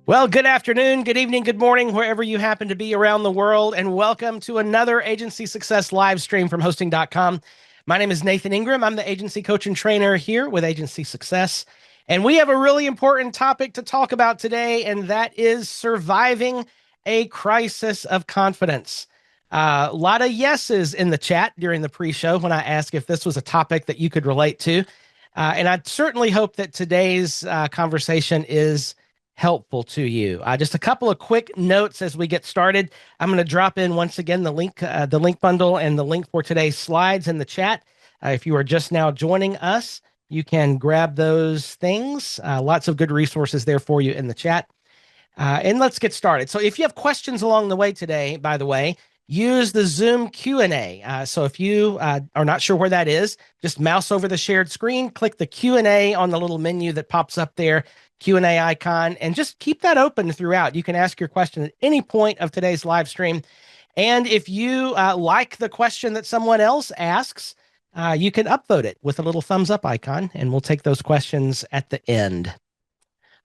Well, good afternoon, good evening, good morning, wherever you happen to be around the world, and welcome to another Agency Success live stream from hosting.com. My name is Nathan Ingram. I'm the agency coach and trainer here with Agency Success. And we have a really important topic to talk about today, and that is surviving a crisis of confidence. A lot of yeses in the chat during the pre show when I asked if this was a topic that you could relate to. And I certainly hope that today's conversation is helpful to you. Just a couple of quick notes as we get started. I'm going to drop in once again the link bundle and the link for today's slides in the chat. If you are just now joining us, you can grab those things. Lots of good resources there for you in the chat. And let's get started. So if you have questions along the way today, by the way, use the Zoom Q&A. So if you are not sure where that is, just mouse over the shared screen, click the Q&A on the little menu that pops up there, Q&A icon, and just keep that open throughout. You can ask your question at any point of today's live stream. And if you like the question that someone else asks, you can upvote it with a little thumbs up icon, and we'll take those questions at the end.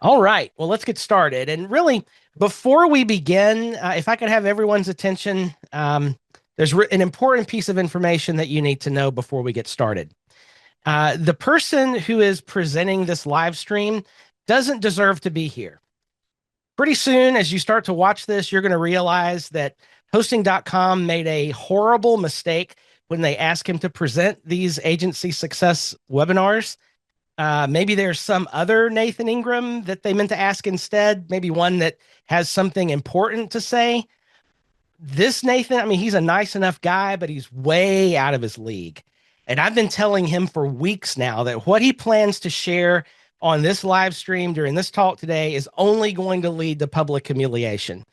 All right, well, let's get started. And really, before we begin, if I could have everyone's attention, there's an important piece of information that you need to know before we get started. The person who is presenting this live stream doesn't deserve to be here. Pretty soon, as you start to watch this, you're going to realize that hosting.com made a horrible mistake when they asked him to present these agency success webinars. Maybe there's some other Nathan Ingram that they meant to ask instead, maybe one that has something important to say. This Nathan, I mean, he's a nice enough guy, but he's way out of his league. And I've been telling him for weeks now that what he plans to share on this live stream during this talk today is only going to lead to public humiliation.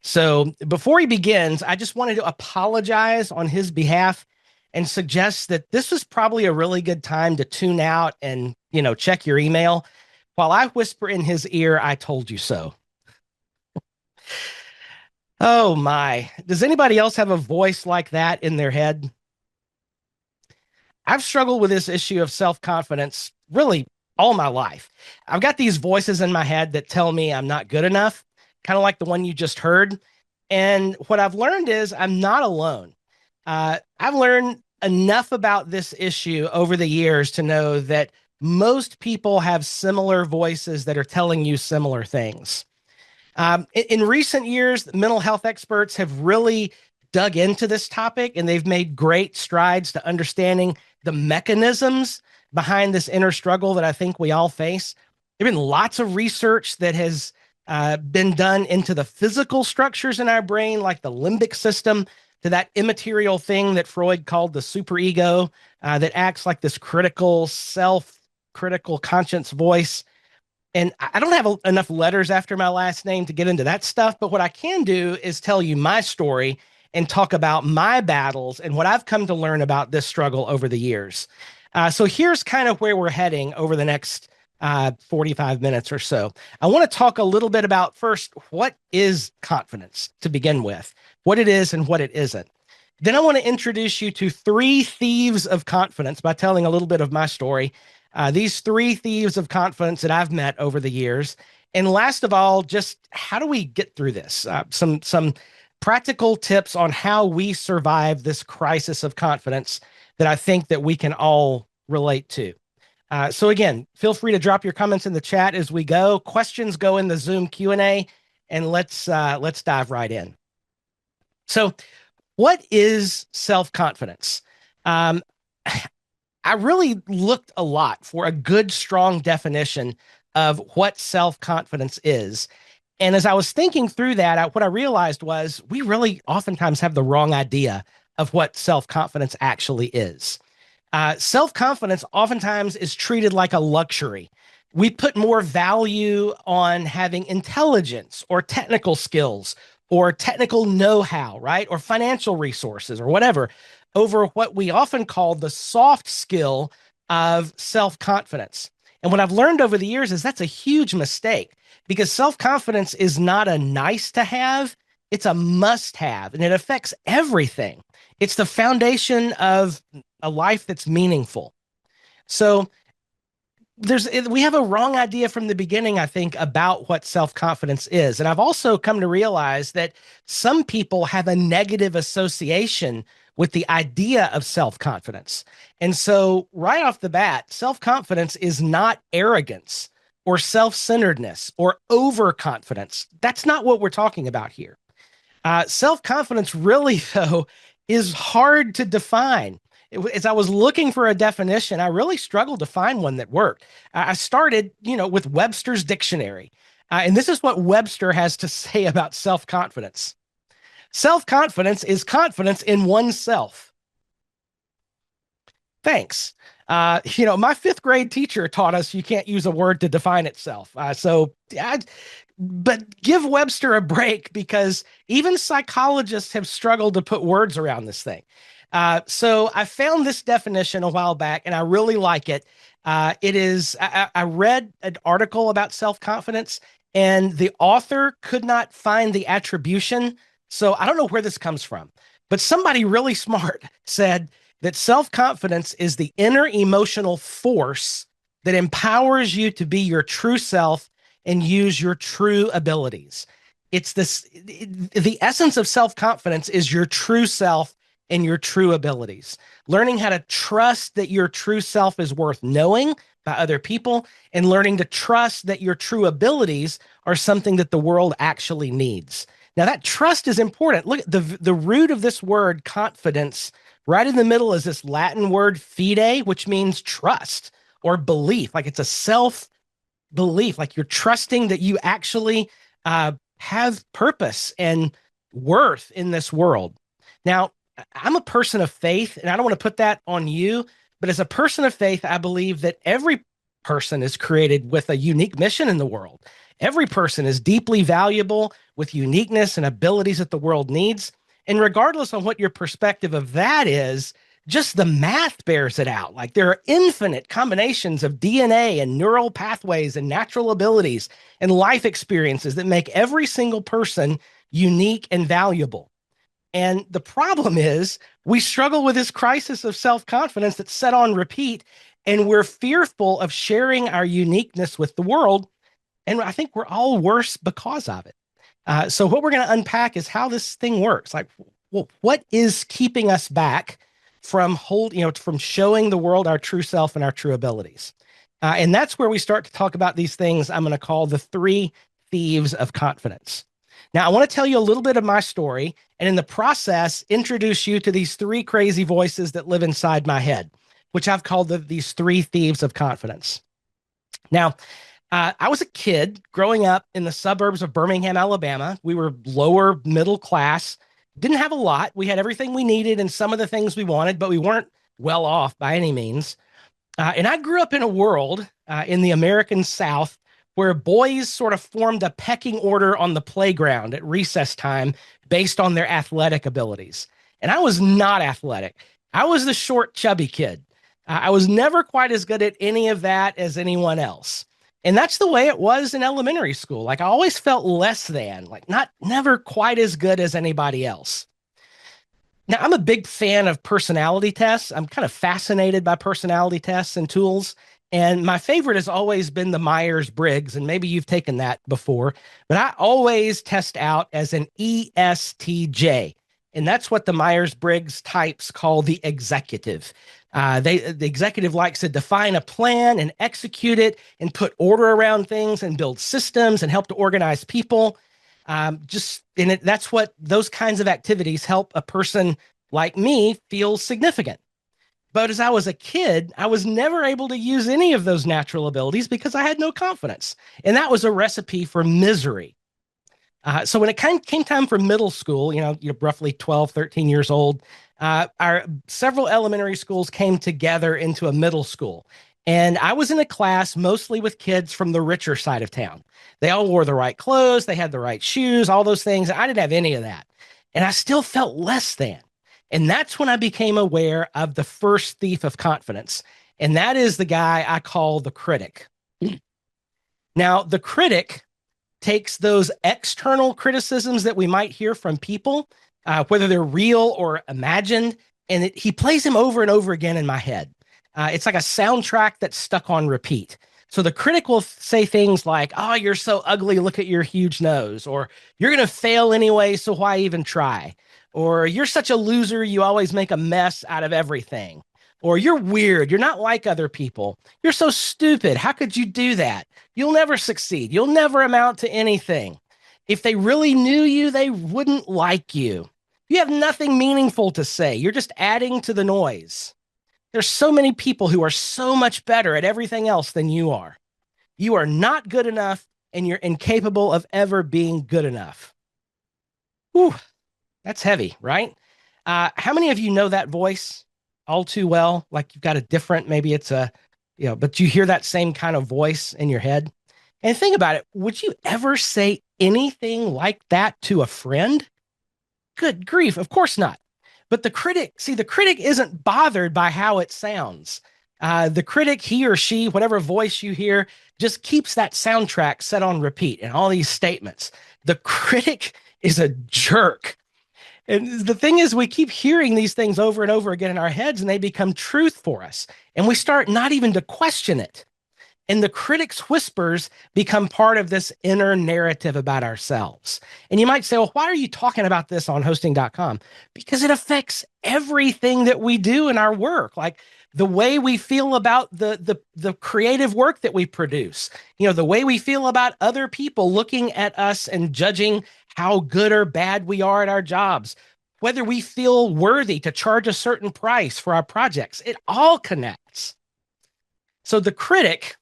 So before he begins, I just wanted to apologize on his behalf and suggest that this was probably a really good time to tune out and, check your email while I whisper in his ear, "I told you so." Oh my. Does anybody else have a voice like that in their head? I've struggled with this issue of self-confidence really all my life. I've got these voices in my head that tell me I'm not good enough, kind of like the one you just heard. And what I've learned is I'm not alone. I've learned enough about this issue over the years to know that most people have similar voices that are telling you similar things. In recent years, mental health experts have really dug into this topic and they've made great strides to understanding the mechanisms behind this inner struggle that I think we all face. There have been lots of research that has been done into the physical structures in our brain, like the limbic system, to that immaterial thing that Freud called the superego, that acts like this critical, self-critical conscience voice. And I don't have enough letters after my last name to get into that stuff, but what I can do is tell you my story and talk about my battles and what I've come to learn about this struggle over the years. So here's kind of where we're heading over the next 45 minutes or so. I want to talk a little bit about first, what is confidence to begin with, what it is and what it isn't. Then I want to introduce you to three thieves of confidence by telling a little bit of my story. These three thieves of confidence that I've met over the years. And last of all, just how do we get through this? Some practical tips on how we survive this crisis of confidence that I think that we can all relate to. So again, feel free to drop your comments in the chat as we go. Questions go in the Zoom Q&A, and let's dive right in. So what is self-confidence? I really looked a lot for a good, strong definition of what self-confidence is. And as I was thinking through that, what I realized was we really oftentimes have the wrong idea of what self-confidence actually is. Self-confidence oftentimes is treated like a luxury. We put more value on having intelligence or technical skills or technical know-how, right? Or financial resources or whatever, over what we often call the soft skill of self-confidence. And what I've learned over the years is that's a huge mistake, because self-confidence is not a nice to have, it's a must have, and it affects everything. It's the foundation of a life that's meaningful. So we have a wrong idea from the beginning, I think, about what self-confidence is. And I've also come to realize that some people have a negative association with the idea of self-confidence. And so right off the bat, self-confidence is not arrogance or self-centeredness or overconfidence. That's not what we're talking about here. Self-confidence really, though, is hard to define. As I was looking for a definition, I really struggled to find one that worked. I started, with Webster's dictionary. And this is what Webster has to say about self-confidence. Self-confidence is confidence in oneself. Thanks. My fifth grade teacher taught us you can't use a word to define itself. But give Webster a break because even psychologists have struggled to put words around this thing. So I found this definition a while back and I really like it. I read an article about self-confidence and the author could not find the attribution. So I don't know where this comes from, but somebody really smart said that self-confidence is the inner emotional force that empowers you to be your true self and use your true abilities. The essence of self-confidence is your true self and your true abilities. Learning how to trust that your true self is worth knowing by other people and learning to trust that your true abilities are something that the world actually needs. Now that trust is important. Look at the root of this word confidence. Right in the middle is this Latin word fide, which means trust or belief. Like it's a self belief, like you're trusting that you actually have purpose and worth in this world. Now, I'm a person of faith, and I don't want to put that on you, but as a person of faith, I believe that every person is created with a unique mission in the world. Every person is deeply valuable with uniqueness and abilities that the world needs. And regardless of what your perspective of that is, just the math bears it out. Like there are infinite combinations of DNA and neural pathways and natural abilities and life experiences that make every single person unique and valuable. And the problem is we struggle with this crisis of self-confidence that's set on repeat, and we're fearful of sharing our uniqueness with the world. And I think we're all worse because of it. So what we're going to unpack is how this thing works. Like, well, what is keeping us back from from showing the world our true self and our true abilities? And that's where we start to talk about these things I'm going to call the three thieves of confidence. Now, I want to tell you a little bit of my story, and in the process, introduce you to these three crazy voices that live inside my head, which I've called these three thieves of confidence. Now, I was a kid growing up in the suburbs of Birmingham, Alabama. We were lower middle class, didn't have a lot. We had everything we needed and some of the things we wanted, but we weren't well off by any means. And I grew up in a world in the American South where boys sort of formed a pecking order on the playground at recess time based on their athletic abilities. And I was not athletic. I was the short, chubby kid. I was never quite as good at any of that as anyone else. And that's the way it was in elementary school. Like I always felt less than, like never quite as good as anybody else. Now, I'm a big fan of personality tests. I'm kind of fascinated by personality tests and tools. And my favorite has always been the Myers-Briggs, and maybe you've taken that before, but I always test out as an ESTJ. And that's what the Myers-Briggs types call the executive. The executive likes to define a plan and execute it and put order around things and build systems and help to organize people. That's what those kinds of activities help a person like me feel significant. But as I was a kid, I was never able to use any of those natural abilities because I had no confidence. And that was a recipe for misery. So when it came time for middle school, you're roughly 12, 13 years old, our several elementary schools came together into a middle school. And I was in a class mostly with kids from the richer side of town. They all wore the right clothes, they had the right shoes, all those things. I didn't have any of that. And I still felt less than. And that's when I became aware of the first thief of confidence. And that is the guy I call the critic. Now, the critic takes those external criticisms that we might hear from people, whether they're real or imagined, and he plays them over and over again in my head. It's like a soundtrack that's stuck on repeat. So the critic will say things like, "Oh, you're so ugly, look at your huge nose," or "You're going to fail anyway, so why even try?" Or "You're such a loser, you always make a mess out of everything." Or "You're weird, you're not like other people. You're so stupid. How could you do that? You'll never succeed. You'll never amount to anything. If they really knew you, they wouldn't like you. You have nothing meaningful to say. You're just adding to the noise. There's so many people who are so much better at everything else than you are. You are not good enough and you're incapable of ever being good enough. Whew, that's heavy, right? How many of you know that voice all too well? Like you've got a different, maybe it's a, but you hear that same kind of voice in your head. And think about it. Would you ever say anything like that to a friend? Good grief, of course not. But the critic isn't bothered by how it sounds. The critic, he or she, whatever voice you hear, just keeps that soundtrack set on repeat and all these statements. The critic is a jerk. And the thing is, we keep hearing these things over and over again in our heads, and they become truth for us. And we start not even to question it. And the critic's whispers become part of this inner narrative about ourselves. And you might say, well, why are you talking about this on hosting.com? Because it affects everything that we do in our work, like the way we feel about the creative work that we produce, the way we feel about other people looking at us and judging how good or bad we are at our jobs, whether we feel worthy to charge a certain price for our projects. It all connects. So the critic,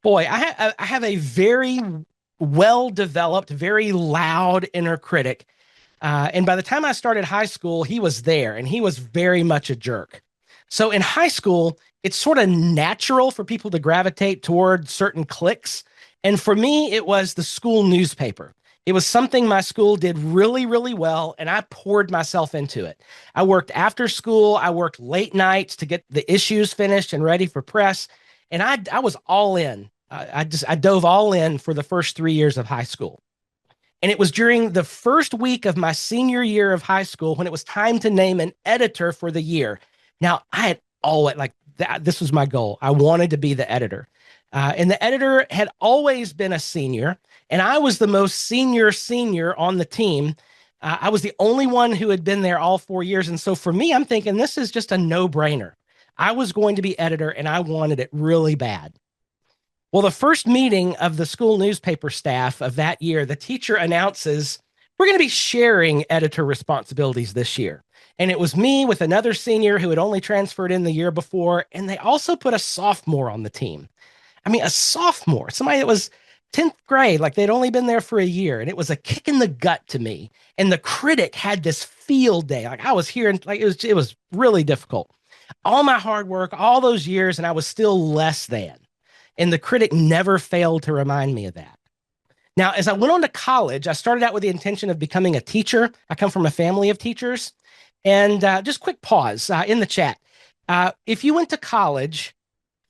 boy, I have a very well developed, very loud inner critic. And by the time I started high school, he was there and he was very much a jerk. So in high school, it's sort of natural for people to gravitate toward certain cliques. And for me, it was the school newspaper. It was something my school did really, really well, and I poured myself into it. I worked after school. I worked late nights to get the issues finished and ready for press. And I was all in. I dove all in for the first 3 years of high school. And it was during the first week of my senior year of high school when it was time to name an editor for the year. Now, I had always, like, that, this was my goal. I wanted to be the editor. And the editor had always been a senior, and I was the most senior on the team. I was the only one who had been there all 4 years. And so for me, I'm thinking this is just a no-brainer. I was going to be editor, and I wanted it really bad. Well, the first meeting of the school newspaper staff of that year, the teacher announces, we're going to be sharing editor responsibilities this year. And it was me with another senior who had only transferred in the year before. And they also put a sophomore on the team. I mean, a sophomore, somebody that was 10th grade, like they'd only been there for a year. And it was a kick in the gut to me. And the critic had this field day. Like I was hearing, like it was really difficult. All my hard work, all those years, and I was still less than. And the critic never failed to remind me of that. Now, as I went on to college, I started out with the intention of becoming a teacher. I come from a family of teachers. And just quick pause in the chat. If you went to college,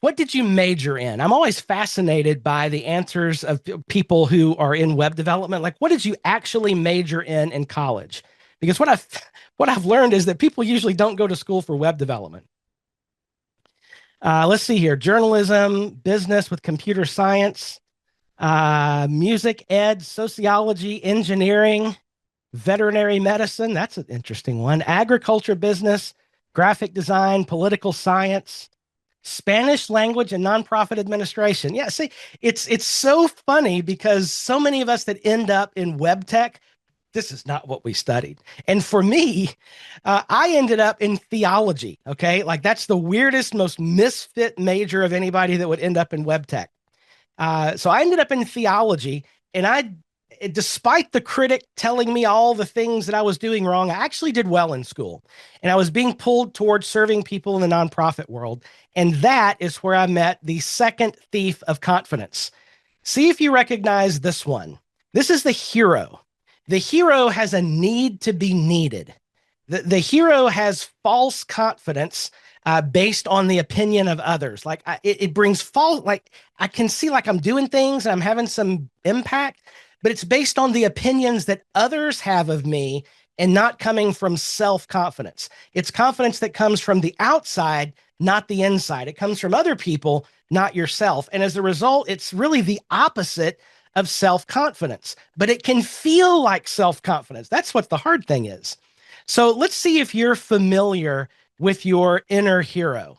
what did you major in? I'm always fascinated by the answers of people who are in web development. Like, what did you actually major in college? Because what I've learned is that people usually don't go to school for web development. Let's see here: journalism, business with computer science, music ed, sociology, engineering, veterinary medicine. That's an interesting one. Agriculture, business, graphic design, political science, Spanish language, and nonprofit administration. Yeah, see, it's so funny because so many of us that end up in web tech, this is not what we studied. And for me, I ended up in theology. Okay, like that's the weirdest, most misfit major of anybody that would end up in web tech. So I ended up in theology, and despite the critic telling me all the things that I was doing wrong, I actually did well in school. And I was being pulled towards serving people in the nonprofit world. And that is where I met the second thief of confidence. See if you recognize this one. This is the hero. The hero has a need to be needed. The hero has false confidence based on the opinion of others. Like it brings false, like I can see like I'm doing things and I'm having some impact, but it's based on the opinions that others have of me and not coming from self-confidence. It's confidence that comes from the outside, not the inside. It comes from other people, not yourself. And as a result, it's really the opposite of self confidence, but it can feel like self confidence. That's what the hard thing is. So let's see if you're familiar with your inner hero.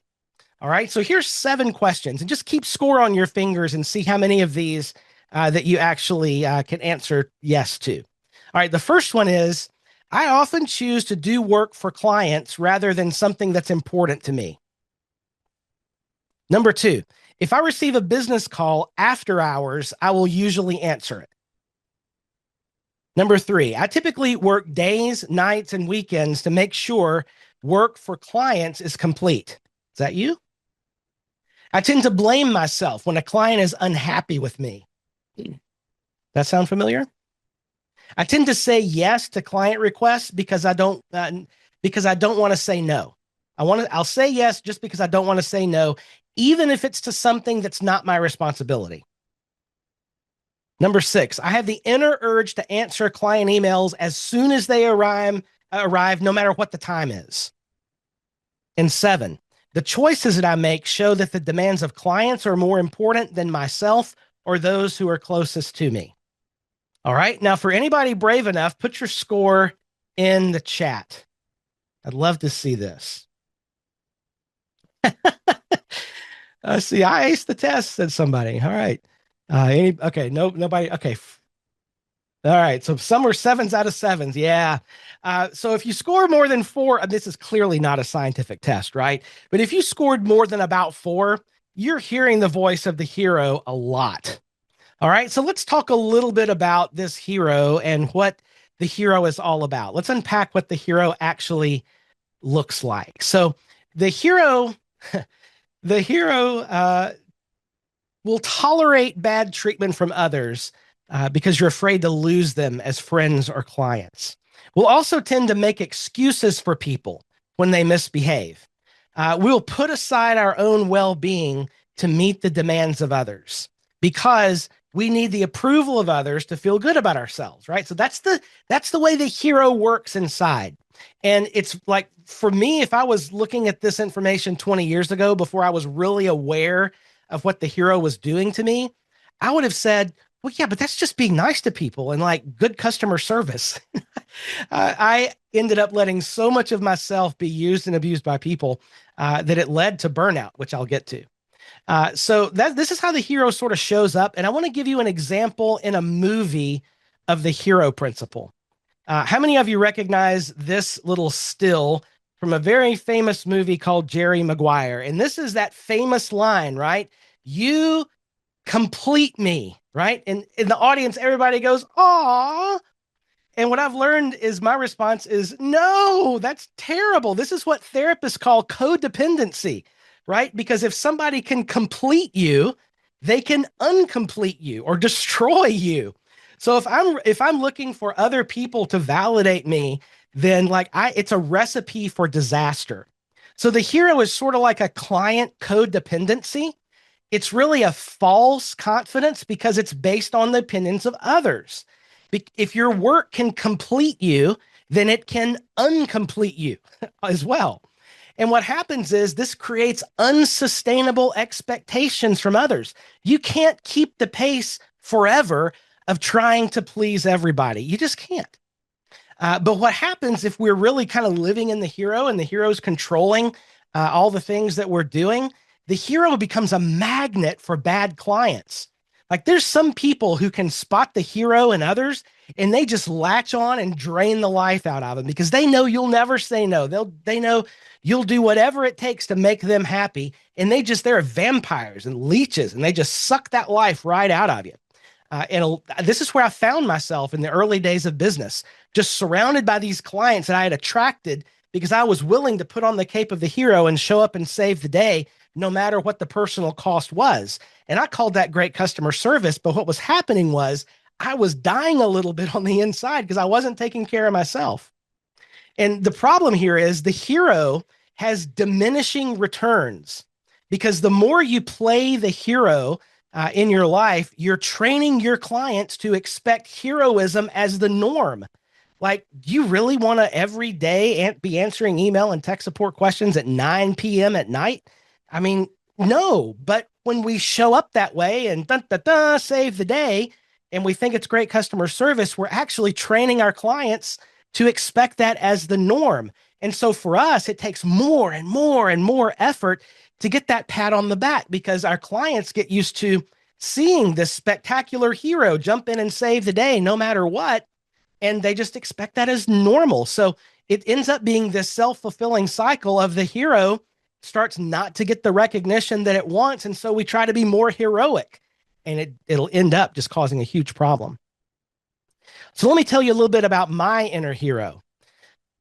All right. So here's 7 questions, and just keep score on your fingers and see how many of these that you actually can answer yes to. All right. The first one is I often choose to do work for clients rather than something that's important to me. Number 2, if I receive a business call after hours, I will usually answer it. Number 3, I typically work days, nights, and weekends to make sure work for clients is complete. Is that you? I tend to blame myself when a client is unhappy with me. That sound familiar? I tend to say yes to client requests because I don't want to say no. I'll say yes just because I don't want to say no, even if it's to something that's not my responsibility. Number 6, I have the inner urge to answer client emails as soon as they arrive, no matter what the time is. And 7, the choices that I make show that the demands of clients are more important than myself or those who are closest to me. All right. Now, for anybody brave enough, put your score in the chat. I'd love to see this. See, I aced the test, said somebody. All right. Okay. No, nobody. Okay. All right. So some were 7s out of 7s. Yeah. So if you score more than 4, this is clearly not a scientific test, right? But if you scored more than about 4, you're hearing the voice of the hero a lot. All right. So let's talk a little bit about this hero and what the hero is all about. Let's unpack what the hero actually looks like. So the hero, the hero will tolerate bad treatment from others because you're afraid to lose them as friends or clients. We'll also tend to make excuses for people when they misbehave. We'll put aside our own well-being to meet the demands of others because we need the approval of others to feel good about ourselves, right? So that's the way the hero works inside. And it's like, for me, if I was looking at this information 20 years ago, before I was really aware of what the hero was doing to me, I would have said, well, yeah, but that's just being nice to people and like good customer service. I ended up letting so much of myself be used and abused by people that it led to burnout, which I'll get to. So this is how the hero sort of shows up. And I want to give you an example in a movie of the hero principle. How many of you recognize this little still from a very famous movie called Jerry Maguire? And this is that famous line, right? You complete me, right? And in the audience, everybody goes, "Aw." And what I've learned is my response is, no, that's terrible. This is what therapists call codependency, right? Because if somebody can complete you, they can uncomplete you or destroy you. So if I'm looking for other people to validate me, then it's a recipe for disaster. So the hero is sort of like a client codependency. It's really a false confidence because it's based on the opinions of others. If your work can complete you, then it can uncomplete you as well. And what happens is this creates unsustainable expectations from others. You can't keep the pace forever of trying to please everybody. You just can't. But what happens if we're really kind of living in the hero and the hero's controlling all the things that we're doing? The hero becomes a magnet for bad clients. Like there's some people who can spot the hero in others and they just latch on and drain the life out of them because they know you'll never say no. They know you'll do whatever it takes to make them happy. And they're vampires and leeches and they just suck that life right out of you. And this is where I found myself in the early days of business, just surrounded by these clients that I had attracted because I was willing to put on the cape of the hero and show up and save the day, no matter what the personal cost was. And I called that great customer service. But what was happening was I was dying a little bit on the inside because I wasn't taking care of myself. And the problem here is the hero has diminishing returns because the more you play the hero in your life, you're training your clients to expect heroism as the norm. Like, do you really want to every day be answering email and tech support questions at 9 p.m. at night? I mean, no, but when we show up that way and dun, dun, dun, save the day, and we think it's great customer service, we're actually training our clients to expect that as the norm. And so for us, it takes more and more and more effort to get that pat on the back because our clients get used to seeing this spectacular hero jump in and save the day no matter what. And they just expect that as normal. So it ends up being this self-fulfilling cycle of the hero starts not to get the recognition that it wants. And so we try to be more heroic and it'll end up just causing a huge problem. So let me tell you a little bit about my inner hero.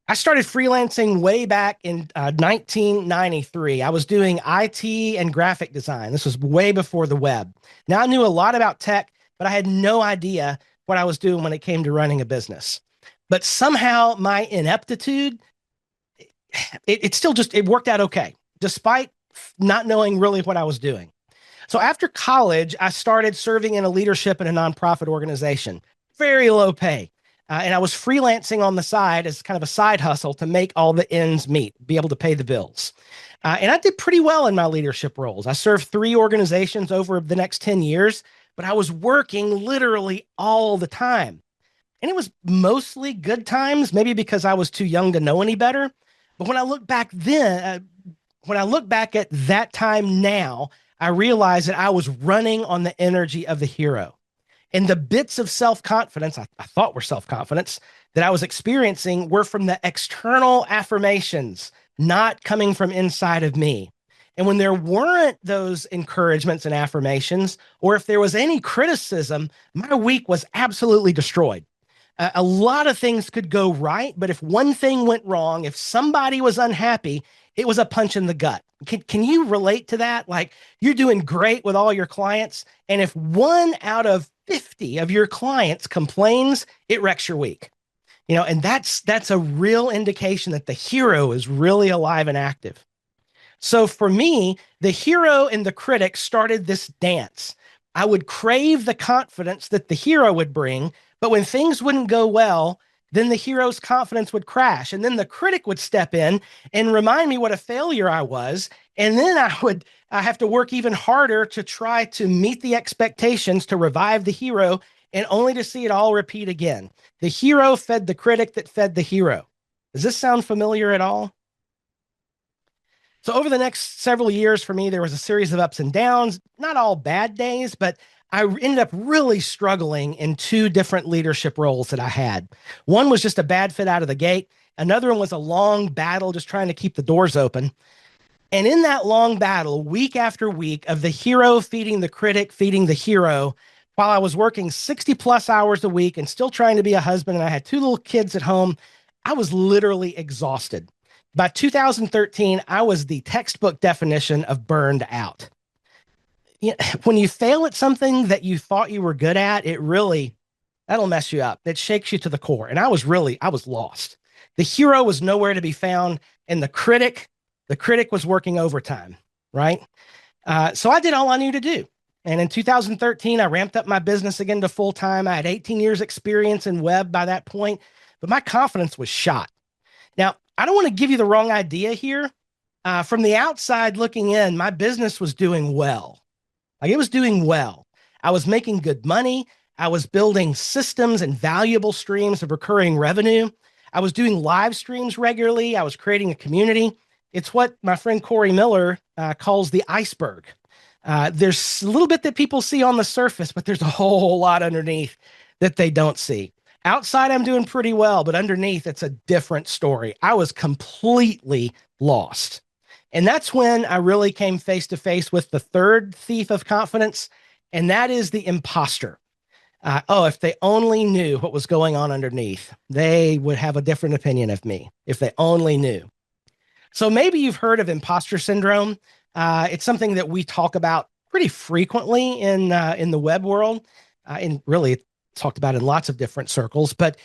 I started freelancing way back in 1993. I was doing IT and graphic design. This was way before the web. Now I knew a lot about tech, but I had no idea what I was doing when it came to running a business. But somehow my ineptitude, it still just, it worked out okay, despite not knowing really what I was doing. So after college, I started serving in a leadership in a nonprofit organization, very low pay. And I was freelancing on the side as kind of a side hustle to make all the ends meet, be able to pay the bills. And I did pretty well in my leadership roles. I served 3 organizations over the next 10 years, but I was working literally all the time. And it was mostly good times, maybe because I was too young to know any better. But when I look back at that time now, I realized that I was running on the energy of the hero. And the bits of self-confidence, I thought were self-confidence, that I was experiencing were from the external affirmations, not coming from inside of me. And when there weren't those encouragements and affirmations, or if there was any criticism, my week was absolutely destroyed. A lot of things could go right, but if one thing went wrong, if somebody was unhappy, it was a punch in the gut. Can you relate to that? Like you're doing great with all your clients, and if 1 out of 50 of your clients complains, it wrecks your week. And that's a real indication that the hero is really alive and active. So for me, the hero and the critic started this dance. I would crave the confidence that the hero would bring, but when things wouldn't go well, then the hero's confidence would crash. And then the critic would step in and remind me what a failure I was. And then I have to work even harder to try to meet the expectations to revive the hero and only to see it all repeat again. The hero fed the critic that fed the hero. Does this sound familiar at all? So over the next several years for me, there was a series of ups and downs, not all bad days, but I ended up really struggling in 2 different leadership roles that I had. One was just a bad fit out of the gate. Another one was a long battle, just trying to keep the doors open. And in that long battle, week after week of the hero feeding the critic, feeding the hero, while I was working 60 plus hours a week and still trying to be a husband, and I had 2 little kids at home, I was literally exhausted. By 2013, I was the textbook definition of burned out. When you fail at something that you thought you were good at, that'll mess you up. It shakes you to the core. And I was lost. The hero was nowhere to be found. And the critic was working overtime, right? So I did all I knew to do. And in 2013, I ramped up my business again to full time. I had 18 years experience in web by that point, but my confidence was shot. Now, I don't want to give you the wrong idea here. From the outside looking in, my business was doing well. Like it was doing well. I was making good money. I was building systems and valuable streams of recurring revenue. I was doing live streams regularly. I was creating a community. It's what my friend Corey Miller calls the iceberg. There's a little bit that people see on the surface, but there's a whole lot underneath that they don't see. Outside, I'm doing pretty well, but underneath, it's a different story. I was completely lost. And that's when I really came face to face with the third thief of confidence, and that is the imposter. If they only knew what was going on underneath, they would have a different opinion of me if they only knew. So maybe you've heard of imposter syndrome. It's something that we talk about pretty frequently in the web world, and really talked about in lots of different circles. But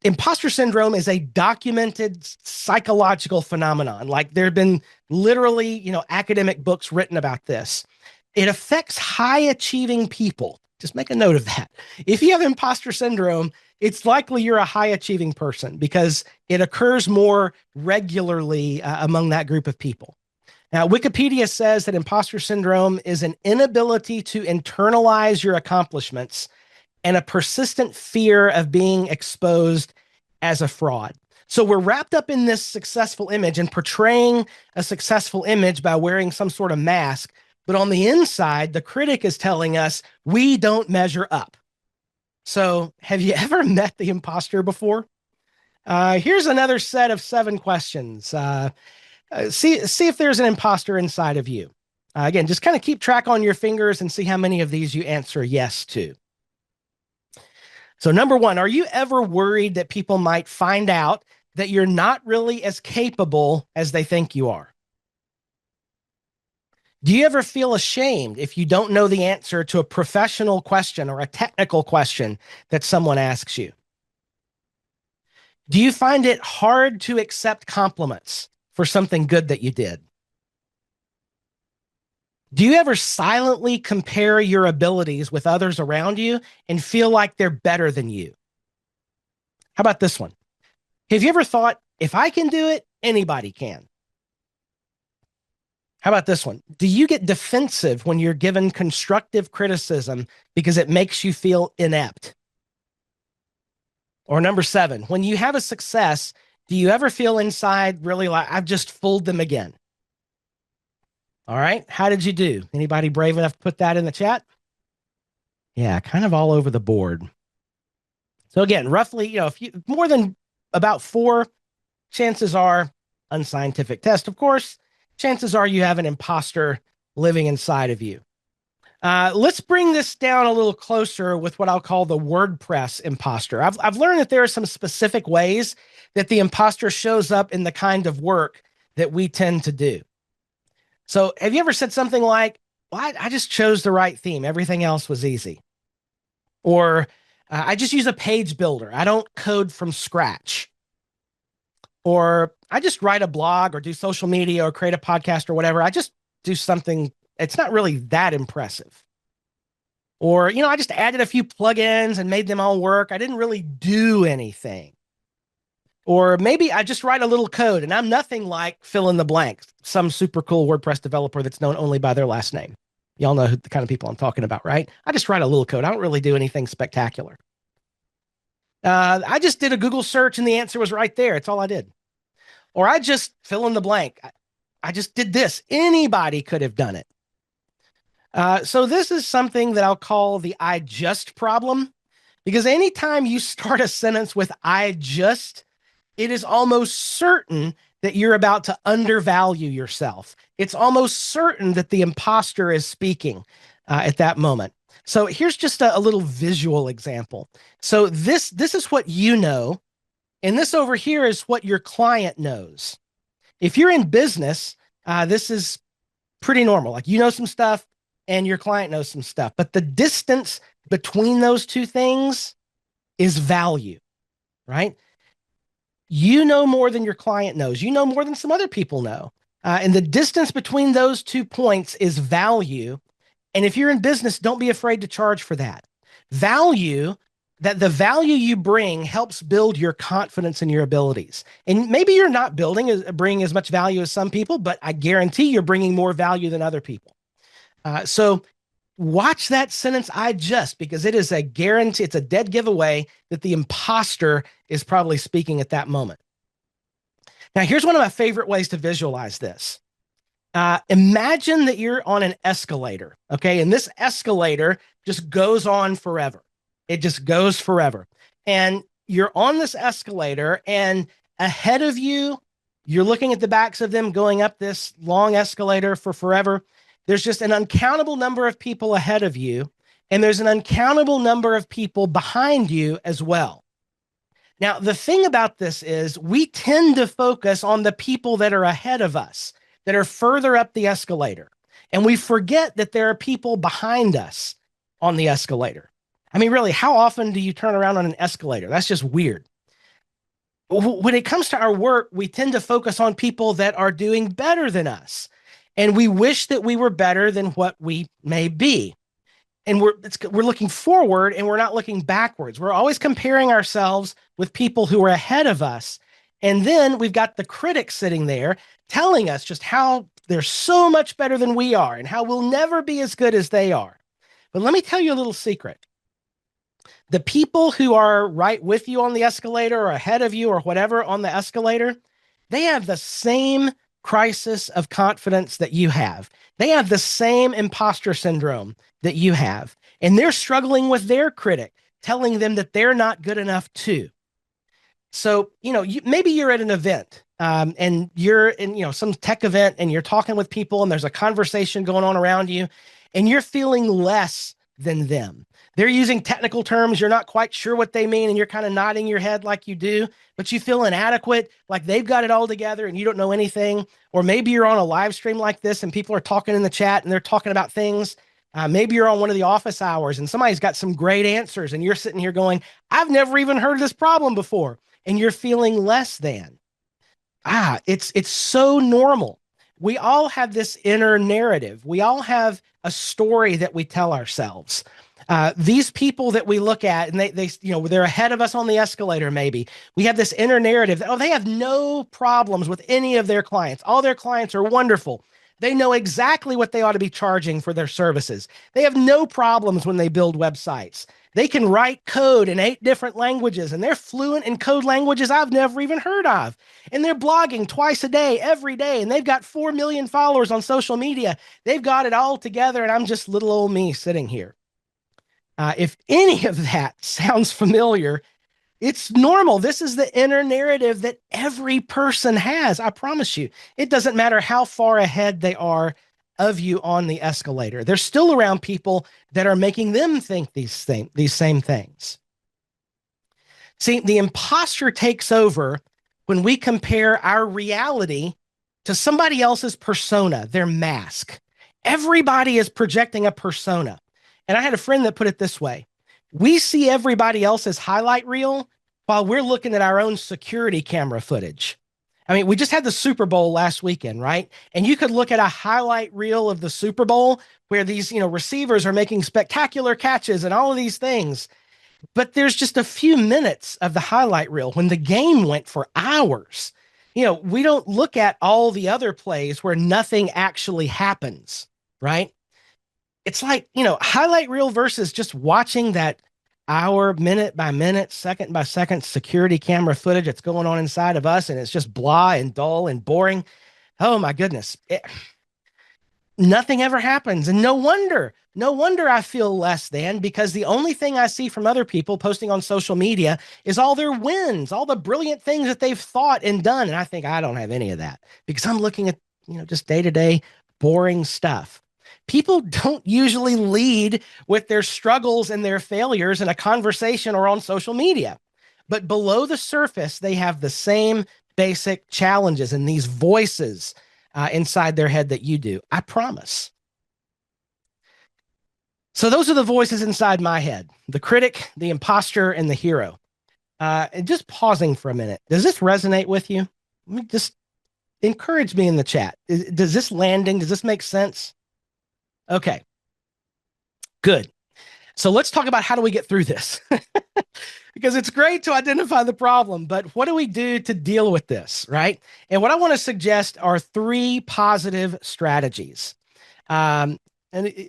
imposter syndrome is a documented psychological phenomenon. Like there have been literally, academic books written about this. It affects high achieving people. Just make a note of that. If you have imposter syndrome, it's likely you're a high achieving person because it occurs more regularly among that group of people. Now, Wikipedia says that imposter syndrome is an inability to internalize your accomplishments and a persistent fear of being exposed as a fraud. So we're wrapped up in this successful image and portraying a successful image by wearing some sort of mask. But on the inside, the critic is telling us we don't measure up. So have you ever met the imposter before? Here's another set of 7 questions. See if there's an imposter inside of you. Again, just kind of keep track on your fingers and see how many of these you answer yes to. So number 1, are you ever worried that people might find out that you're not really as capable as they think you are? Do you ever feel ashamed if you don't know the answer to a professional question or a technical question that someone asks you? Do you find it hard to accept compliments for something good that you did? Do you ever silently compare your abilities with others around you and feel like they're better than you? How about this one? Have you ever thought, if I can do it, anybody can? How about this one? Do you get defensive when you're given constructive criticism because it makes you feel inept? Or number 7, when you have a success, do you ever feel inside really like, I've just fooled them again? All right. How did you do? Anybody brave enough to put that in the chat? Yeah, kind of all over the board. So again, roughly, if you more than about 4, chances are unscientific test, of course, chances are you have an imposter living inside of you. Let's bring this down a little closer with what I'll call the WordPress imposter. I've learned that there are some specific ways that the imposter shows up in the kind of work that we tend to do. So have you ever said something like, well, I just chose the right theme. Everything else was easy. Or I just use a page builder. I don't code from scratch. Or I just write a blog or do social media or create a podcast or whatever. I just do something. It's not really that impressive. Or, I just added a few plugins and made them all work. I didn't really do anything. Or maybe I just write a little code and I'm nothing like fill in the blank, some super cool WordPress developer that's known only by their last name. Y'all know the kind of people I'm talking about, right? I just write a little code. I don't really do anything spectacular. I just did a Google search and the answer was right there. It's all I did. Or I just fill in the blank. I just did this. Anybody could have done it. So this is something that I'll call the I just problem, because anytime you start a sentence with I just, it is almost certain that you're about to undervalue yourself. It's almost certain that the imposter is speaking at that moment. So here's just a little visual example. So this is what you know, and this over here is what your client knows. If you're in business, this is pretty normal. Like you know some stuff and your client knows some stuff, but the distance between those two things is value, right? You know more than your client knows. You know more than some other people know. And the distance between those 2 points is value. And if you're in business, don't be afraid to charge for that. The value you bring helps build your confidence in your abilities. And maybe you're not bringing as much value as some people, but I guarantee you're bringing more value than other people. So watch that sentence, because it is a guarantee. It's a dead giveaway that the imposter is probably speaking at that moment. Now, here's one of my favorite ways to visualize this. Imagine that you're on an escalator, okay? And this escalator just goes on forever. It just goes forever. And you're on this escalator, and ahead of you, you're looking at the backs of them going up this long escalator for forever. There's just an uncountable number of people ahead of you, and there's an uncountable number of people behind you as well. Now, the thing about this is we tend to focus on the people that are ahead of us, that are further up the escalator, and we forget that there are people behind us on the escalator. I mean, really, how often do you turn around on an escalator? That's just weird. When it comes to our work, we tend to focus on people that are doing better than us. And we wish that we were better than what we may be. And we're looking forward and we're not looking backwards. We're always comparing ourselves with people who are ahead of us. And then we've got the critic sitting there telling us just how they're so much better than we are and how we'll never be as good as they are. But let me tell you a little secret. The people who are right with you on the escalator or ahead of you or whatever on the escalator, they have the same crisis of confidence that you have. They have the same imposter syndrome that you have. And they're struggling with their critic, telling them that they're not good enough too. So, maybe you're at an event and you're in, some tech event and you're talking with people and there's a conversation going on around you and you're feeling less than them. They're using technical terms. You're not quite sure what they mean and you're kind of nodding your head like you do, but you feel inadequate, like they've got it all together and you don't know anything. Or maybe you're on a live stream like this and people are talking in the chat and they're talking about things. Maybe you're on one of the office hours and somebody's got some great answers and you're sitting here going, I've never even heard of this problem before. And you're feeling less than. It's so normal. We all have this inner narrative. We all have a story that we tell ourselves. These people that we look at and they're ahead of us on the escalator, maybe we have this inner narrative that, they have no problems with any of their clients. All their clients are wonderful. They know exactly what they ought to be charging for their services. They have no problems when they build websites. They can write code in 8 different languages, and they're fluent in code languages I've never even heard of. And they're blogging twice a day, every day, and they've got 4 million followers on social media. They've got it all together, and I'm just little old me sitting here. If any of that sounds familiar, it's normal. This is the inner narrative that every person has. I promise you. It doesn't matter how far ahead they are of you on the escalator. They're still around people that are making them think these same things. See, the imposter takes over when we compare our reality to somebody else's persona, their mask. Everybody is projecting a persona. And I had a friend that put it this way. We see everybody else's highlight reel while we're looking at our own security camera footage. I mean, we just had the Super Bowl last weekend, right? And you could look at a highlight reel of the Super Bowl where these, receivers are making spectacular catches and all of these things. But there's just a few minutes of the highlight reel when the game went for hours. We don't look at all the other plays where nothing actually happens, right? It's like, highlight reel versus just watching that hour, minute by minute, second by second security camera footage that's going on inside of us. And it's just blah and dull and boring. Oh my goodness. Nothing ever happens. And no wonder I feel less than, because the only thing I see from other people posting on social media is all their wins, all the brilliant things that they've thought and done. And I think I don't have any of that because I'm looking at, just day-to-day boring stuff. People don't usually lead with their struggles and their failures in a conversation or on social media. But below the surface, they have the same basic challenges and these voices inside their head that you do. I promise. So those are the voices inside my head: the critic, the imposter, and the hero. And just pausing for a minute. Does this resonate with you? Let me just encourage me in the chat. Does this make sense? Okay, good. So let's talk about how do we get through this? Because it's great to identify the problem, but what do we do to deal with this, right? And what I want to suggest are 3 positive strategies. I'm going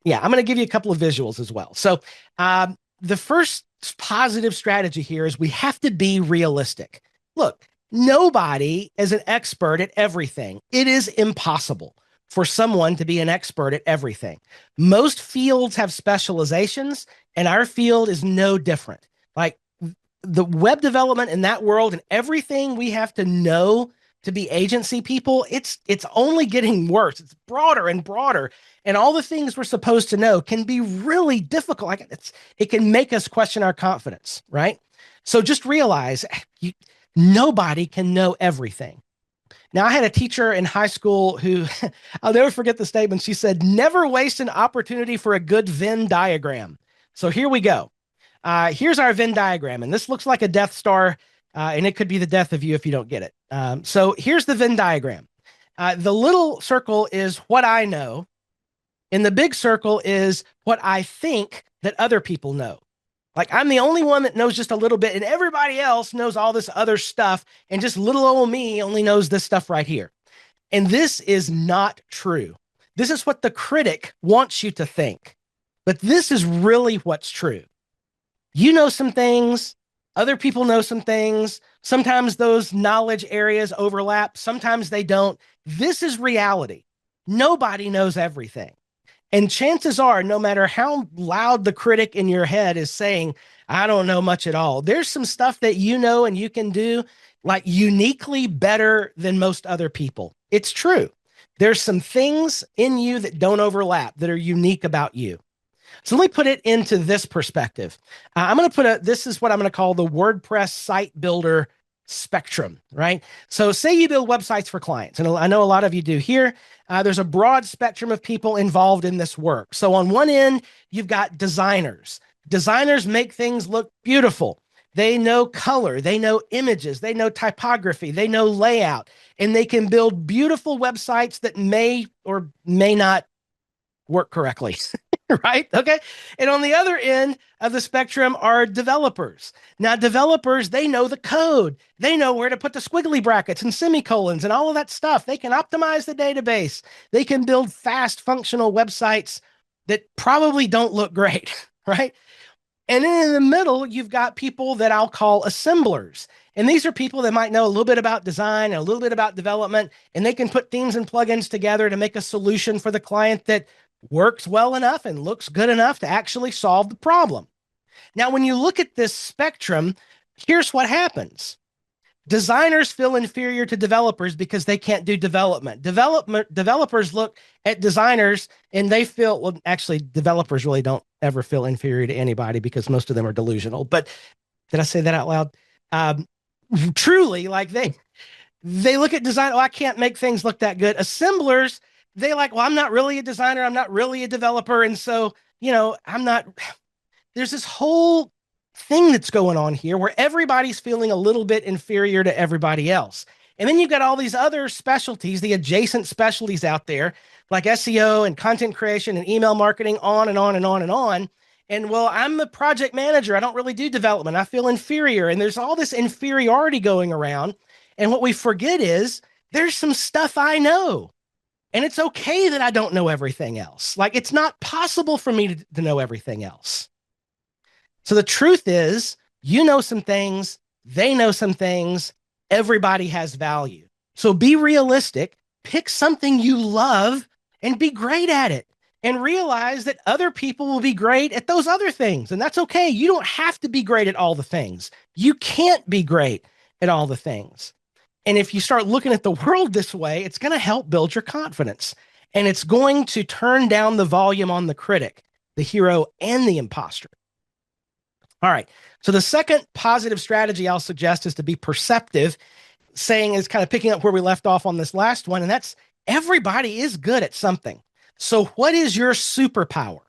to give you a couple of visuals as well. So the first positive strategy here is we have to be realistic. Look, nobody is an expert at everything. It is impossible for someone to be an expert at everything. Most fields have specializations, and our field is no different. Like the web development in that world and everything we have to know to be agency people, it's only getting worse. It's broader and broader. And all the things we're supposed to know can be really difficult. Like it can make us question our confidence, right? So just realize nobody can know everything. Now, I had a teacher in high school who, I'll never forget the statement. She said, never waste an opportunity for a good Venn diagram. So here we go. Here's our Venn diagram. And this looks like a Death Star, and it could be the death of you if you don't get it. So here's the Venn diagram. The little circle is what I know, and the big circle is what I think that other people know. Like I'm the only one that knows just a little bit, and everybody else knows all this other stuff, and just little old me only knows this stuff right here. And this is not true. This is what the critic wants you to think. But this is really what's true. You know some things, other people know some things. Sometimes those knowledge areas overlap, sometimes they don't. This is reality. Nobody knows everything. And chances are, no matter how loud the critic in your head is saying, I don't know much at all, there's some stuff that you know and you can do like uniquely better than most other people. It's true. There's some things in you that don't overlap that are unique about you. So let me put it into this perspective. I'm going to this is what I'm going to call the WordPress site builder spectrum, right? So say you build websites for clients, and I know a lot of you do here. There's a broad spectrum of people involved in this work. So on one end, you've got designers. Designers make things look beautiful. They know color, they know images, they know typography, they know layout, and they can build beautiful websites that may or may not work correctly. Right? Okay. And on the other end of the spectrum are developers. Now, developers, they know the code. They know where to put the squiggly brackets and semicolons and all of that stuff. They can optimize the database. They can build fast, functional websites that probably don't look great, right? And then in the middle, you've got people that I'll call assemblers. And these are people that might know a little bit about design and a little bit about development, and they can put themes and plugins together to make a solution for the client that works well enough and looks good enough to actually solve the problem. Now, when you look at this spectrum, here's what happens. Designers feel inferior to developers because they can't do development. Developers look at designers and they feel, well, actually, developers really don't ever feel inferior to anybody because most of them are delusional. But did I say that out loud? Truly, like they look at design, oh, I can't make things look that good. Assemblers, they like, well, I'm not really a designer. I'm not really a developer. And so, I'm not, there's this whole thing that's going on here where everybody's feeling a little bit inferior to everybody else. And then you've got all these other specialties, the adjacent specialties out there, like SEO and content creation and email marketing, on and on and on and on. And well, I'm a project manager. I don't really do development. I feel inferior. And there's all this inferiority going around. And what we forget is there's some stuff I know. And it's okay that I don't know everything else. Like, it's not possible for me to know everything else. So the truth is, you know some things, they know some things, everybody has value. So be realistic, pick something you love and be great at it. And realize that other people will be great at those other things. And that's okay. You don't have to be great at all the things. You can't be great at all the things. And if you start looking at the world this way, it's going to help build your confidence. And it's going to turn down the volume on the critic, the hero, and the imposter. All right. So the second positive strategy I'll suggest is to be perceptive, saying is kind of picking up where we left off on this last one. And that's everybody is good at something. So what is your superpower?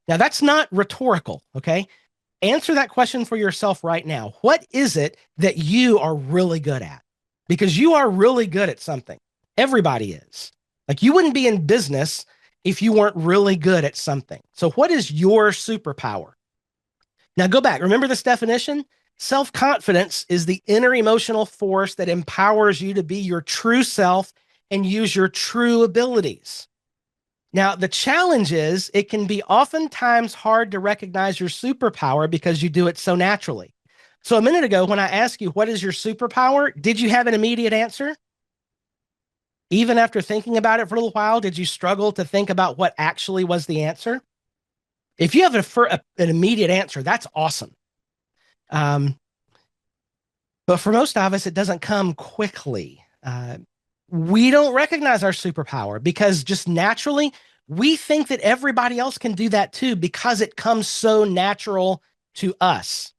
Now, that's not rhetorical, okay? Answer that question for yourself right now. What is it that you are really good at? Because you are really good at something. Everybody is. Like, you wouldn't be in business if you weren't really good at something. So what is your superpower? Now go back. Remember this definition? Self-confidence is the inner emotional force that empowers you to be your true self and use your true abilities. Now, the challenge is it can be oftentimes hard to recognize your superpower because you do it so naturally. So a minute ago, when I asked you, what is your superpower? Did you have an immediate answer? Even after thinking about it for a little while, did you struggle to think about what actually was the answer? If you have an immediate answer, that's awesome. But for most of us, it doesn't come quickly. We don't recognize our superpower because just naturally, we think that everybody else can do that too because it comes so natural to us.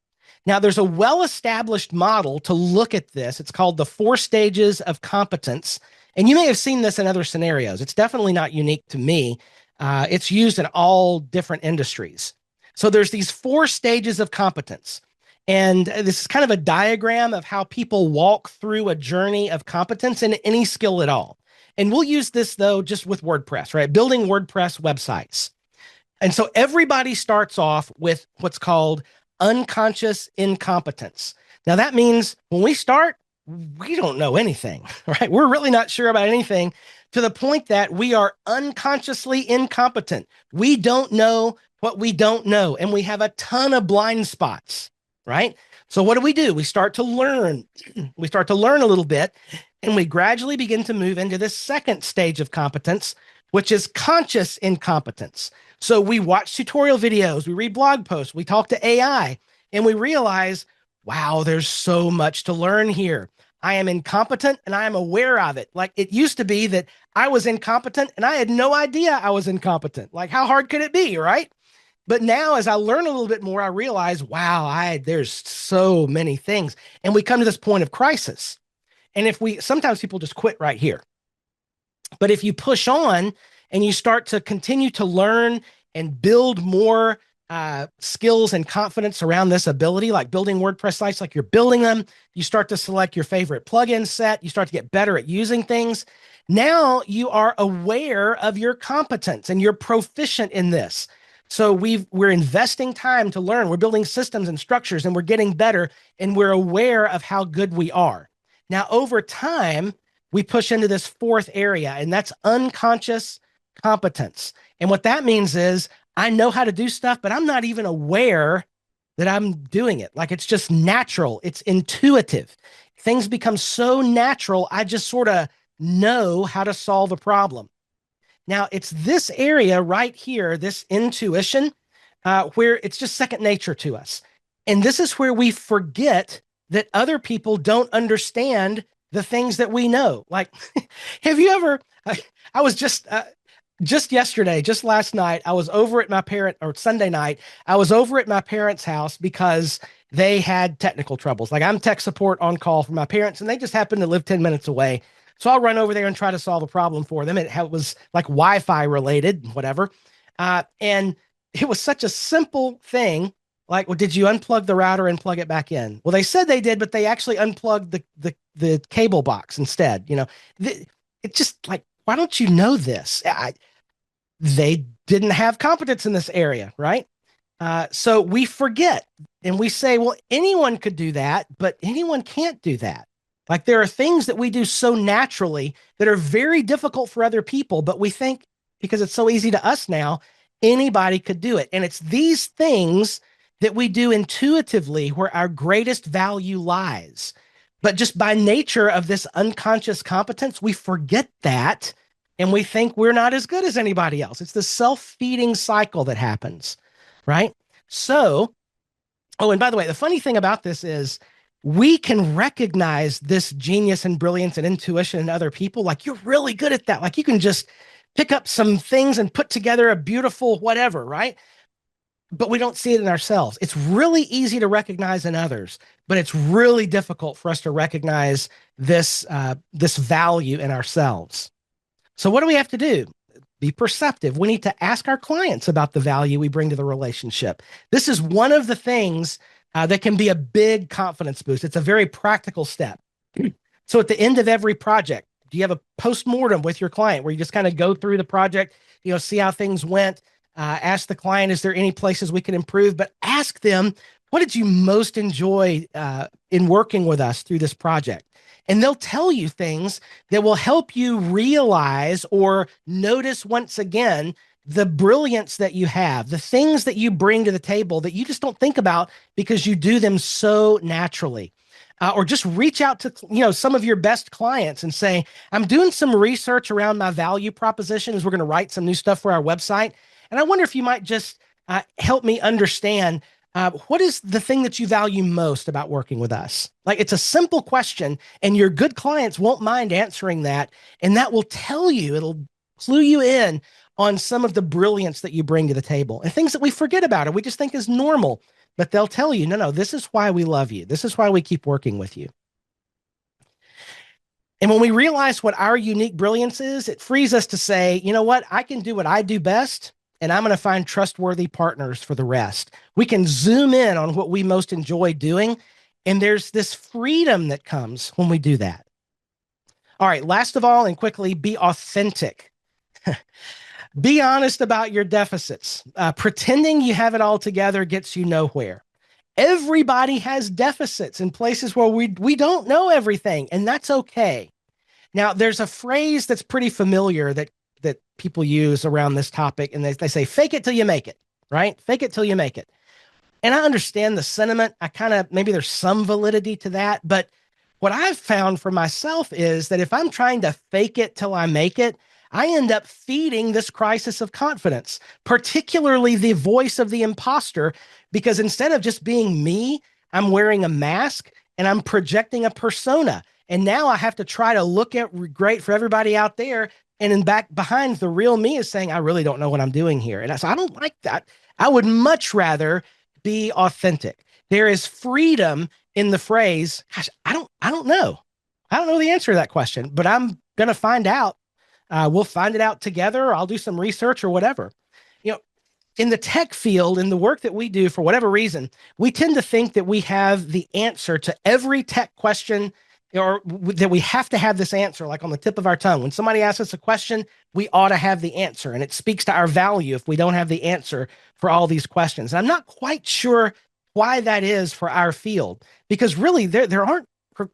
Now, there's a well-established model to look at this. It's called the 4 stages of competence. And you may have seen this in other scenarios. It's definitely not unique to me. It's used in all different industries. So there's these 4 stages of competence. And this is kind of a diagram of how people walk through a journey of competence in any skill at all. And we'll use this, though, just with WordPress, right? Building WordPress websites. And so everybody starts off with what's called unconscious incompetence. Now, that means when we start, we don't know anything, right? We're really not sure about anything to the point that we are unconsciously incompetent. We don't know what we don't know, and we have a ton of blind spots, right? So what do? We start to learn. We start to learn a little bit, and we gradually begin to move into this second stage of competence, which is conscious incompetence. So we watch tutorial videos, we read blog posts, we talk to AI, and we realize, wow, there's so much to learn here. I am incompetent and I am aware of it. Like it used to be that I was incompetent and I had no idea I was incompetent. Like how hard could it be, right? But now as I learn a little bit more, I realize, wow, there's so many things. And we come to this point of crisis. And if we sometimes people just quit right here. But if you push on and you start to continue to learn and build more skills and confidence around this ability, like building WordPress sites, like you're building them, you start to select your favorite plugin set, you start to get better at using things. Now you are aware of your competence and you're proficient in this. So we're investing time to learn. We're building systems and structures and we're getting better and we're aware of how good we are. Now, over time, we push into this fourth area, and that's unconscious competence. And what that means is I know how to do stuff, but I'm not even aware that I'm doing it. Like it's just natural, it's intuitive. Things become so natural, I just sort of know how to solve a problem. Now, it's this area right here, this intuition, where it's just second nature to us. And this is where we forget that other people don't understand the things that we know. Like, have you ever? I was just yesterday, just last night, I was over at my parent or Sunday night. I was over at my parents' house because they had technical troubles. Like I'm tech support on call for my parents, and they just happened to live 10 minutes away. So I'll run over there and try to solve a problem for them. It was like Wi-Fi related, whatever. And it was such a simple thing. Like, well, did you unplug the router and plug it back in? Well, they said they did, but they actually unplugged the cable box instead. It's just like, why don't you know this? They didn't have competence in this area, right? So we forget and we say, well, anyone could do that, but anyone can't do that. Like there are things that we do so naturally that are very difficult for other people, but we think because it's so easy to us now, anybody could do it. And it's these things that we do intuitively where our greatest value lies. But just by nature of this unconscious competence, we forget that and we think we're not as good as anybody else. It's the self-feeding cycle that happens, right? So, oh, and by the way, the funny thing about this is we can recognize this genius and brilliance and intuition in other people. Like you're really good at that. Like you can just pick up some things and put together a beautiful whatever, right? But we don't see it in ourselves. It's really easy to recognize in others, but it's really difficult for us to recognize this value in ourselves. So what do we have to do? Be perceptive. We need to ask our clients about the value we bring to the relationship. This is one of the things that can be a big confidence boost. It's a very practical step. So at the end of every project, do you have a post-mortem with your client where you just kind of go through the project, see how things went, ask the client, is there any places we can improve? But ask them, what did you most enjoy in working with us through this project? And they'll tell you things that will help you realize or notice once again the brilliance that you have, the things that you bring to the table that you just don't think about because you do them so naturally. Or just reach out to some of your best clients and say, I'm doing some research around my value proposition as we're going to write some new stuff for our website. And I wonder if you might just help me understand what is the thing that you value most about working with us? Like it's a simple question and your good clients won't mind answering that. And that will tell you, it'll clue you in on some of the brilliance that you bring to the table and things that we forget about or we just think is normal. But they'll tell you, no, this is why we love you. This is why we keep working with you. And when we realize what our unique brilliance is, it frees us to say, you know what? I can do what I do best, and I'm going to find trustworthy partners for the rest. We can zoom in on what we most enjoy doing, and there's this freedom that comes when we do that. All right, last of all, and quickly, be authentic. Be honest about your deficits. Pretending you have it all together gets you nowhere. Everybody has deficits in places where we don't know everything, and that's okay. Now, there's a phrase that's pretty familiar that people use around this topic, and they say, fake it till you make it, right? Fake it till you make it. And I understand the sentiment. I kind of maybe there's some validity to that. But what I've found for myself is that if I'm trying to fake it till I make it, I end up feeding this crisis of confidence, particularly the voice of the imposter, because instead of just being me, I'm wearing a mask and I'm projecting a persona. And now I have to try to look at great for everybody out there. And in back behind the real me is saying, I really don't know what I'm doing here. And so I don't like that. I would much rather be authentic. There is freedom in the phrase, gosh, I don't know. I don't know the answer to that question, but I'm going to find out. We'll find it out together. I'll do some research or whatever. You know, in the tech field, in the work that we do, for whatever reason, we tend to think that we have the answer to every tech question, or that we have to have this answer like on the tip of our tongue. When somebody asks us a question, we ought to have the answer. And it speaks to our value if we don't have the answer for all these questions. And I'm not quite sure why that is for our field, because really there aren't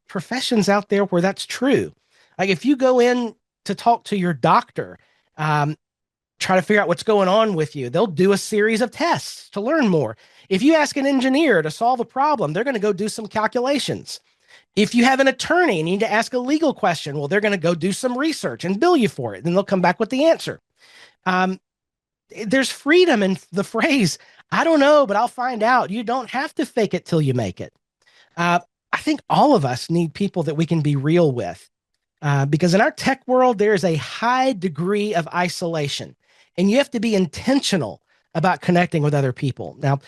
professions out there where that's true. Like if you go in to talk to your doctor, try to figure out what's going on with you, they'll do a series of tests to learn more. If you ask an engineer to solve a problem, they're going to go do some calculations. If you have an attorney and you need to ask a legal question, well, they're going to go do some research and bill you for it. Then they'll come back with the answer. Um, there's freedom in the phrase, I don't know, but I'll find out. You don't have to fake it till you make it. Uh, I think all of us need people that we can be real with, because in our tech world, there is a high degree of isolation, and you have to be intentional about connecting with other people. Now,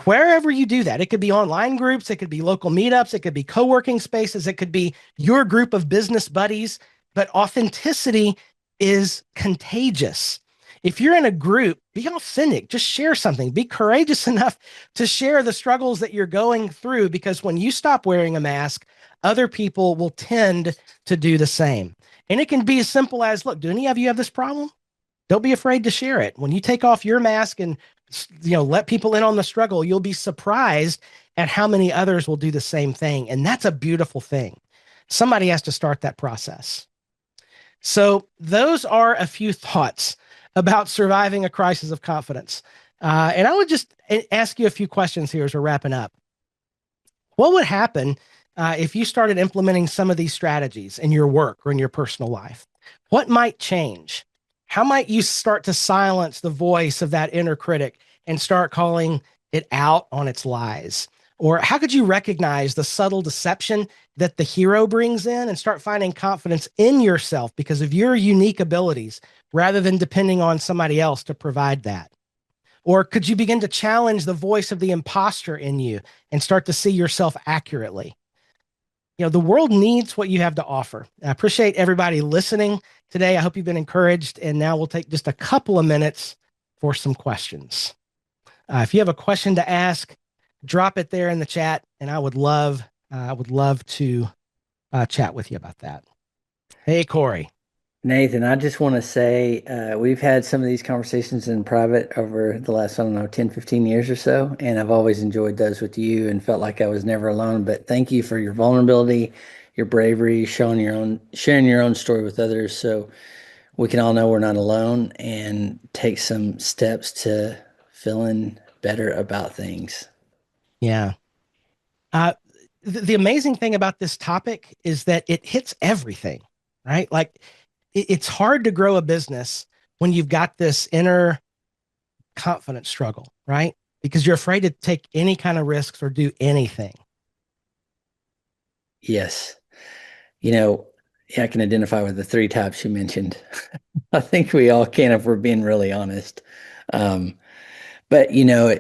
wherever you do that, it could be online groups, it could be local meetups, it could be co-working spaces, it could be your group of business buddies, but authenticity is contagious. If you're in a group, be authentic, just share something, be courageous enough to share the struggles that you're going through, because when you stop wearing a mask, other people will tend to do the same. And it can be as simple as, look, do any of you have this problem? Don't be afraid to share it. When you take off your mask and let people in on the struggle, you'll be surprised at how many others will do the same thing. And that's a beautiful thing. Somebody has to start that process. So those are a few thoughts about surviving a crisis of confidence. And I would just ask you a few questions here as we're wrapping up. What would happen if you started implementing some of these strategies in your work or in your personal life? What might change? How might you start to silence the voice of that inner critic and start calling it out on its lies? Or how could you recognize the subtle deception that the hero brings in and start finding confidence in yourself because of your unique abilities rather than depending on somebody else to provide that? Or could you begin to challenge the voice of the imposter in you and start to see yourself accurately? The world needs what you have to offer. I appreciate everybody listening today. I hope you've been encouraged. And now we'll take just a couple of minutes for some questions. If you have a question to ask, drop it there in the chat, and I would love to chat with you about that. Hey, Corey. Nathan, I just want to say we've had some of these conversations in private over the last, I don't know, 10, 15 years or so. And I've always enjoyed those with you and felt like I was never alone. But thank you for your vulnerability, your bravery, sharing your own story with others so we can all know we're not alone and take some steps to feeling better about things. Yeah. Uh, the amazing thing about this topic is that it hits everything, right? Like it's hard to grow a business when you've got this inner confidence struggle, right? Because you're afraid to take any kind of risks or do anything. Yes. You know, yeah, I can identify with the three types you mentioned. I think we all can if we're being really honest. Um, but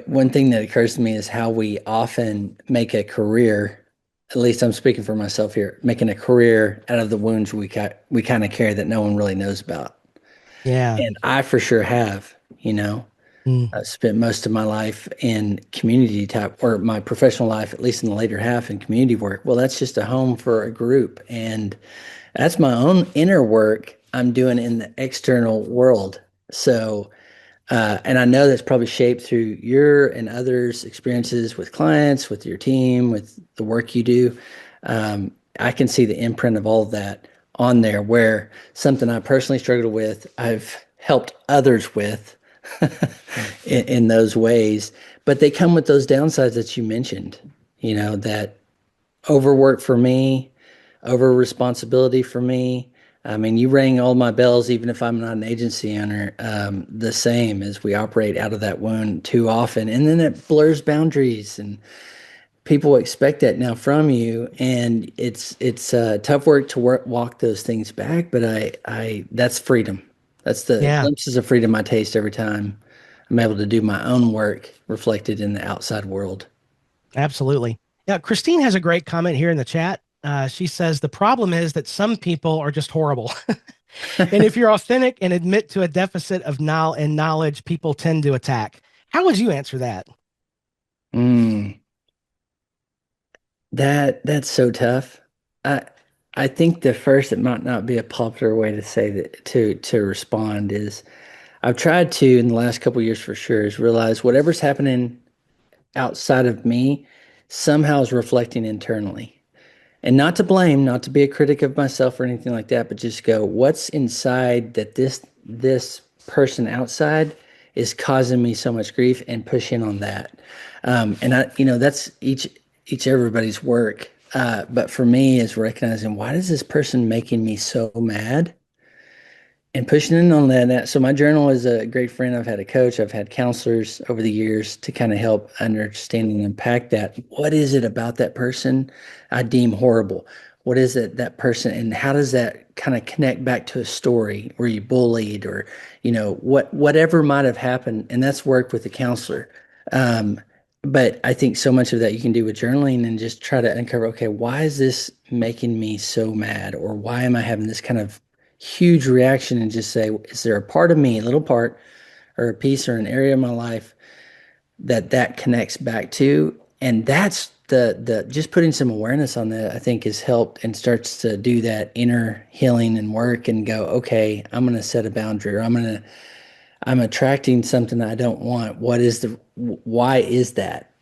one thing that occurs to me is how we often make a career, at least I'm speaking for myself here, making a career out of the wounds we kind of carry that no one really knows about. Yeah. And I for sure have, Mm. I spent most of my life in community type, or my professional life, at least in the later half, in community work. Well, that's just a home for a group. And that's my own inner work I'm doing in the external world. So And I know that's probably shaped through your and others' experiences with clients, with your team, with the work you do. I can see the imprint of all of that on there, where something I personally struggled with, I've helped others with in those ways. But they come with those downsides that you mentioned, that overwork for me, over responsibility for me. I mean, you rang all my bells, even if I'm not an agency owner, the same as we operate out of that wound too often. And then it blurs boundaries and people expect that now from you. And it's tough work to walk those things back, but that's freedom. That's the Yeah, glimpses of freedom I taste every time I'm able to do my own work reflected in the outside world. absolutely. Yeah, Christine has a great comment here in the chat. She says the problem is that some people are just horrible. And if you're authentic and admit to a deficit of knowledge, people tend to attack. How would you answer that? Mm. That's so tough. I I think the first, it might not be a popular way to say that to respond is I've tried to in the last couple of years for sure is realize whatever's happening outside of me somehow is reflecting internally. And not to blame, not to be a critic of myself or anything like that, but just go, what's inside that this person outside is causing me so much grief and push in on that. And that's each everybody's work. But for me, is recognizing why is this person making me so mad? And pushing in on that. So my journal is a great friend. I've had a coach, I've had counselors over the years to kind of help understand and unpack that. What is it about that person I deem horrible? What is it that person, and how does that kind of connect back to a story where you bullied or, whatever might have happened? And that's work with the counselor. Um, but I think so much of that you can do with journaling and just try to uncover, okay, why is this making me so mad? Or why am I having this kind of huge reaction, and just say, is there a part of me, a little part or a piece or an area of my life that connects back to? And that's the just putting some awareness on that, I think, has helped and starts to do that inner healing and work and go, okay, I'm going to set a boundary, or I'm attracting something that I don't want. Why is that?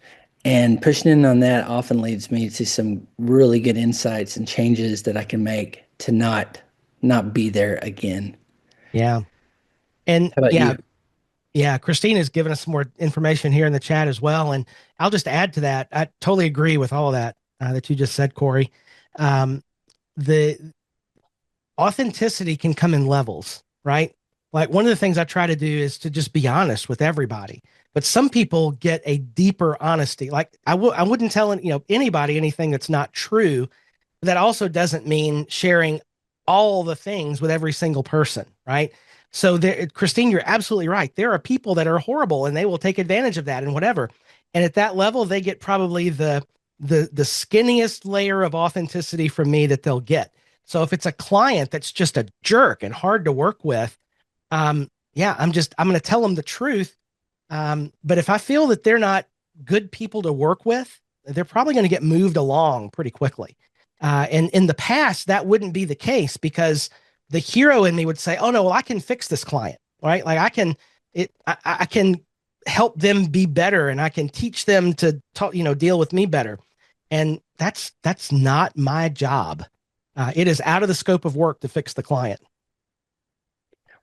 And pushing in on that often leads me to some really good insights and changes that I can make to not be there again. Yeah. And How about yeah, you? yeah, Christine has given us some more information here in the chat as well. And I'll just add to that. I totally agree with all of that that you just said, Corey. The authenticity can come in levels, right? Like one of the things I try to do is to just be honest with everybody. But some people get a deeper honesty. Like I wouldn't tell anybody anything that's not true. That also doesn't mean sharing all the things with every single person, right? So there, Christine, you're absolutely right. There are people that are horrible and they will take advantage of that and whatever. And at that level, they get probably the skinniest layer of authenticity from me that they'll get. So if it's a client that's just a jerk and hard to work with, yeah, I'm going to tell them the truth. But if I feel that they're not good people to work with, they're probably going to get moved along pretty quickly. And in the past, that wouldn't be the case because the hero in me would say, "Oh no, well I can fix this client, right? Like I can help them be better, and I can teach them to talk, deal with me better." And that's not my job. It is out of the scope of work to fix the client.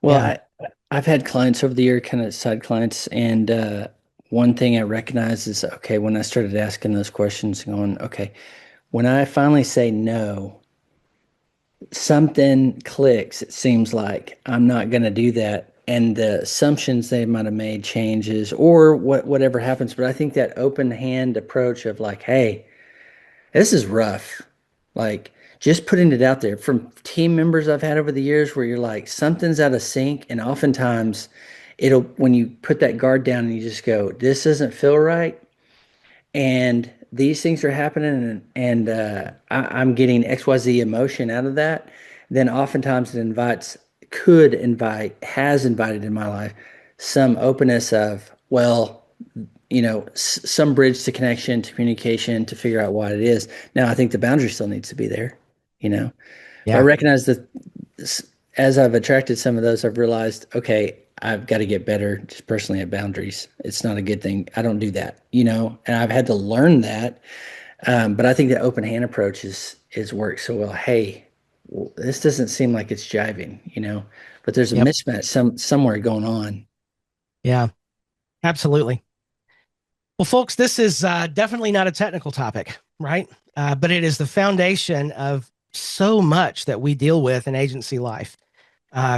Well, Yeah, I've had clients over the year, kind of side clients, and one thing I recognize is, okay, when I started asking those questions, going, okay, when I finally say no, something clicks. It seems like I'm not going to do that, and the assumptions they might have made changes, or whatever happens. But I think that open hand approach of like, hey, this is rough. Like just putting it out there from team members I've had over the years where you're like, something's out of sync. And oftentimes when you put that guard down and you just go, this doesn't feel right. And these things are happening and I'm getting XYZ emotion out of that. Then oftentimes could invite, has invited in my life some openness of, well, some bridge to connection, to communication, to figure out what it is. Now, I think the boundary still needs to be there, you know, but I yeah, recognize that as I've attracted some of those, I've realized, okay, I've got to get better just personally at boundaries. It's not a good thing. I don't do that, and I've had to learn that. But I think the open hand approach is works so well. Hey, well, this doesn't seem like it's jiving, but there's a Yep. mismatch somewhere going on. Yeah, absolutely. Well, folks, this is definitely not a technical topic, right? But it is the foundation of so much that we deal with in agency life.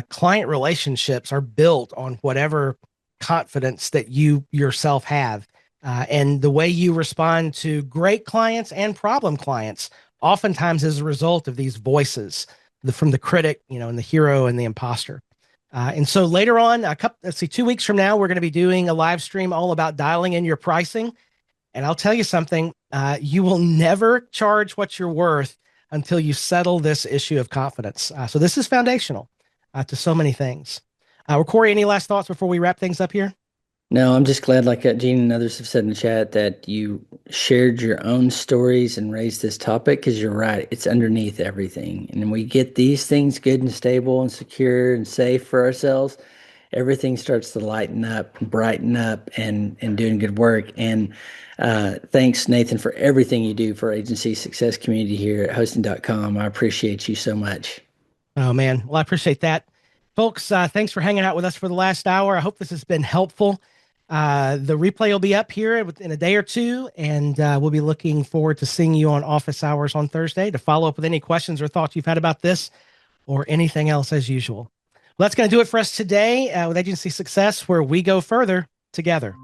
Client relationships are built on whatever confidence that you yourself have. And the way you respond to great clients and problem clients oftentimes is a result of these voices from the critic, and the hero and the imposter. And so later on, let's see, 2 weeks from now, we're going to be doing a live stream all about dialing in your pricing. And I'll tell you something, you will never charge what you're worth until you settle this issue of confidence. So this is foundational to so many things. Corey, any last thoughts before we wrap things up here? No, I'm just glad, like Gene and others have said in the chat, that you shared your own stories and raised this topic because you're right. It's underneath everything. And we get these things good and stable and secure and safe for ourselves, everything starts to lighten up, brighten up, and doing good work. And thanks, Nathan, for everything you do for agency success community here at hosting.com. I appreciate you so much. Oh, man. Well, I appreciate that. Folks, thanks for hanging out with us for the last hour. I hope this has been helpful. The replay will be up here in a day or two, and we'll be looking forward to seeing you on office hours on Thursday to follow up with any questions or thoughts you've had about this or anything else as usual. Well, that's going to do it for us today with Agency Success, where we go further together.